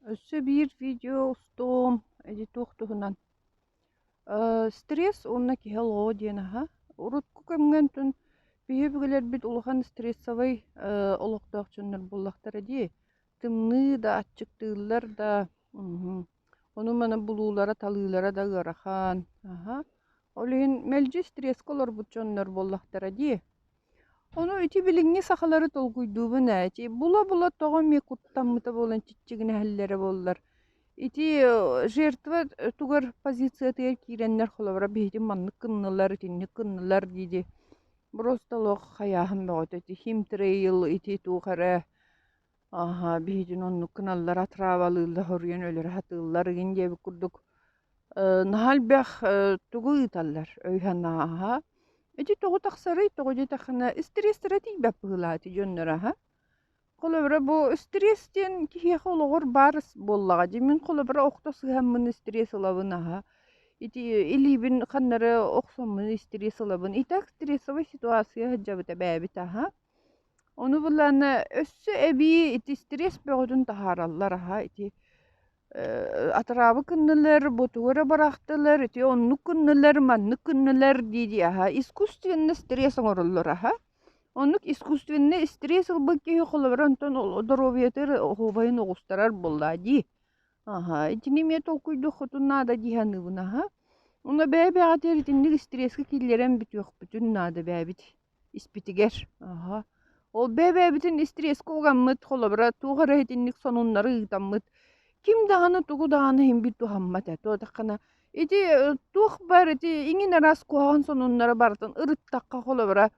Өссө bir видео устум эди тухтуһунан. Стресс онна киһелоо диэнаһа. Урутку көмгөн биһи бүгелер бит улахан стрессовый олохтоохчуннар буллахтара дии. Тымны да аччыктыыллар да onu мана булуулара талыылара да ыарахан. Олиһин мэлдьи стресс колорбутчоннор боллахтара дии. Onu ити билиңҥи сахалары толкуйдуубун ити була тоҕо ми куттаммыта болан чиччигине хэллэре боллар. Ити жертва тугар позициятыгар киирэннэр холобара биһитин маннык кыннылар, итинник кыннылар диди. Просто лох хаяһын бөгөт ити химтрейл ити туухара биһитин оннук кыналлар атраабалыылла хорьен өлөр хатыыллар игин диэби курдук. Нахал бэх тугу ыталлар өйханааха. Эти тоҕо тахсары тоҕо жетахана стресстере тийбэп быһылаати дьоннора Холобра бу стресстен киһиэхэ олоҕор баар боллаҕа димин холобра охто сыһаммын стресс ылабын Ити илибин ханнары охсоммун стресс ылабын. Итак стрессовый ситуация хаджабыта бэбит Ону буллана өссө эби ити стресс бөгөтүн тахараллар ити атырабы кыннылар, ботугара барахтылар, ити оннук кыннылар, маннык кыннылар диди искусственно стресс оңоруллар Оннук искусственный стресс ылбы киһи холобра онтон здоровьетер хобайын оҕустарар болла ди. Итини ме толкуйдук хотун наада диһаныбын Уна бэбэҕэтер итинник стресска киллерен бүтүөхпүтүн наада бэбит испитигер. Ол бэбэбитин стресске угаммыт холобра туухара итинник сонуннары ыытаммыт. Ким даганы тугу даганы химбит тухаммат туотаккана. Ити туох бар ити иңин арас куаган сонуннары бартын ырыттакка холобра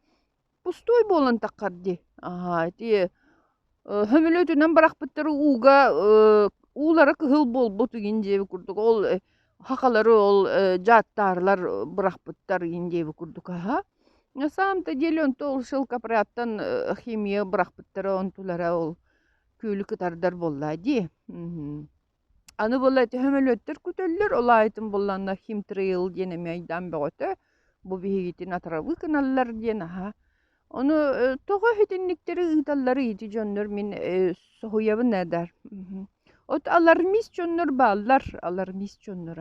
пустой болан таккарди. Ити хөмөлөтүнөн барахпыттары уулары кыһыл болбут игин диэби курдук. Ол хакалары ол жааттаарлар барахпыттар игин диэби курдук. На самом-то деле онто ол шылкапыраттан химия барахпыттары онтулара ол күүлү кытардар болла ди. Аны болла эти хөмөлөттөр күтөллөр олайтын болланна химтрейл диэне майдан бөгөтө. Бу биһигитин атарабы кыналлар диэна Onu toğa hidinlikleri ıdalları iti jönler min sohuyabın eder. Ot alarmis jönler bağlar, alarmis jönler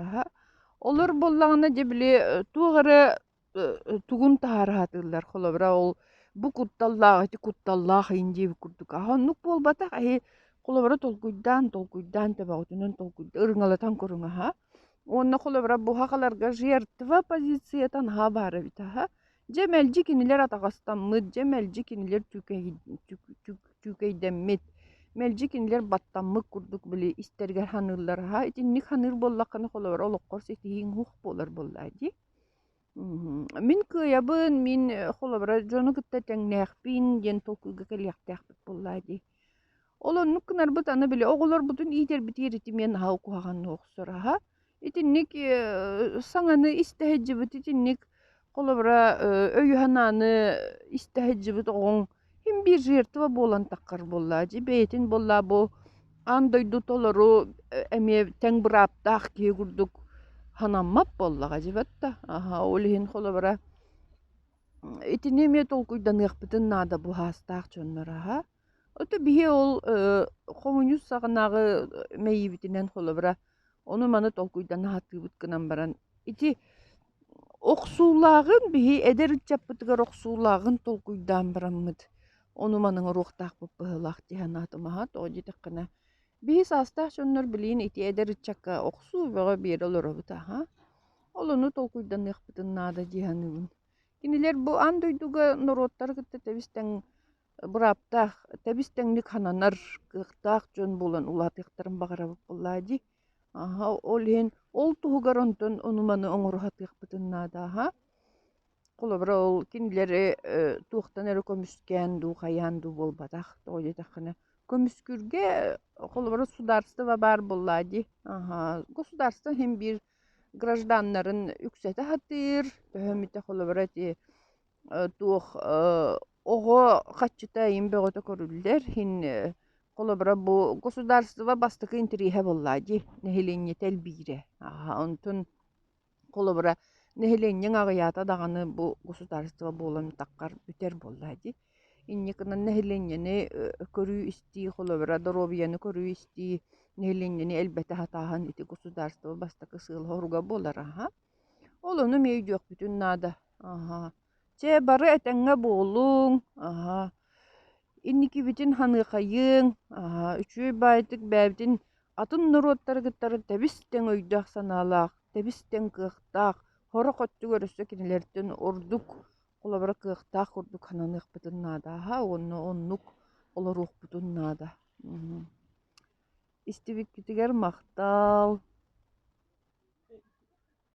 Olur bollağına debili tuğarı tugun taharatırlar kolabra ol bu kuttallah iti kuttallah ince bir kurduk. Nuk bol bata kolabra tolkuydan tebağıtının tolkuydan ırıngalatan korunga Onna kolabra bu hakalarga jertva pozisiyatan barı bita Cemelci kiniler atağastanmıd, cemelci kiniler tükeydenmit. Melci kiniler battanmık kurduk bili isterger hanırlar İtinnik hanır bollakını kolor olokkor setihin huq bolar bollaydi. Min kıyabın, min kolobra jonu gıtta tengnäkpin, yen tolkuyga keliyaktäkpit bollaydi. Olan nukkunar bıtanı bili oğulor butun iter bitir itimen hau kuhagan oqsor İtinnik saŋany istehejibit itinnik Kolobra öýhanany istehejibit oň hem bir jertwa bolan takkar bollaji beytin bolla bu andoydu toloru eme teň burapdaq kegurduk hanammap bollaga jibatta olihin kolobra itini me tolkuydan ýakpytyn nada bu hastaq çönler Oto bihe ol komünist saganagy meýibitinden kolobra onu mana tolkuydan hatybyt gınan baran iti Оқсуулағын бігі әдер үтчаппытыгар оқсуулағын толкуйдан бараммыд. Onu manın ruhtaq бұппығылақ дейін атымаға тоғы жетіққына. Бігі састақ жонлар білейін ити әдер үтчаққа оқсуу бұға бері олар обыта. Олыны толкуйдан иқпытын нада дейін үгін. Кинелер бұ андойдуға нороттар кітті тәбістен бұраптақ, тәбістенлік хананар қықтақ жон болан улат иқтарын бағара бұппылады. Ол туһугар онтон онуманы оҥорухат ыахпытын наада Колобра ол кинилери туохтан эрэ көмүскэн дуу хаян дуу болбатах тоҕойдетаххына көмүскүрге колобра сударство бар боллади государство hem bir гражданнарын үксете хатыр төһөмүтэ колобра ти туох ого хаччыта имбөгөтө көрүллер хин Kolobra bu государство бастыкы интриhe bolлади нехиленне телбире онтун kolobra nehilenñeň agyýata dagany bu государство bolan takkar büter bolлади инникынан нэһиленнени көрүү истии холобра доробияны көрүү истии нэһиленнени элбэтэ хатаахан ити государство бастакы сыыл хоруга болар аха. Олону мейдүөх бүтүн наада. Аха. Че бары этеңге болуң. Аха. Инники битин ханыхайың. Аха. Үчүй байтык бәбитин атын нуруоттарыгыттары тебистен өйдөх санаалаах, тебистен кыахтаах, хоро хотты көрөссө кинилерден ордук олабара кыахтаах ордук хананых бытын наада. Аха. Оннук олорух бутун наада. Истибиккитигер мактал.